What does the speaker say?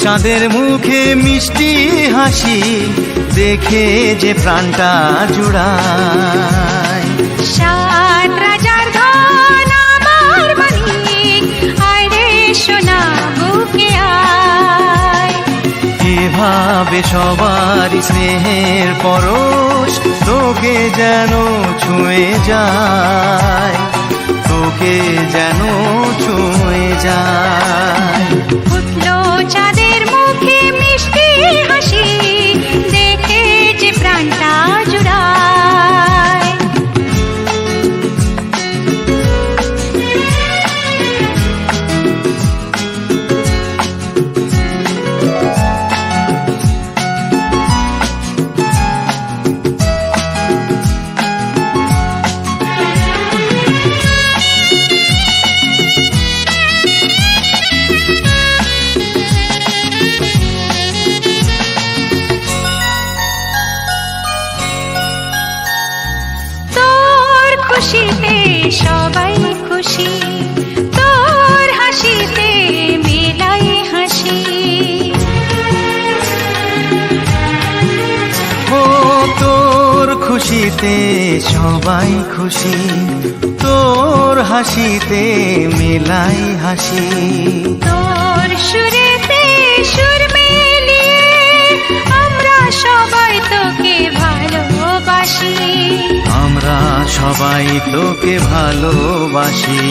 চাঁদের মুখে মিষ্টি হাসি দেখে যে প্রাণটা জুড়ায়। সাত রাজার ধন আমার মানিক, আয় রে সোনা বুকে আয়। এভাবে সবার স্নেহের পরশ তোকে যেন ছুঁয়ে যায়, তোকে যেন ছুঁয়ে যায়। উঠলো চাঁদের মুখে মিষ্টি হাসি দেখে যে প্রাণটা জুড়ায়। খুশিতে সবাই খুশি, তোর হাসিতে মেলাই হাসি। ও তোর খুশিতে সবাই খুশি, তোর হাসিতে মেলাই হাসি। তোর সুরেতে সুর মিলিয়ে আমরা সবাই তোকে ভালোবাসি, আমরা সবাই তোকে ভালোবাসি।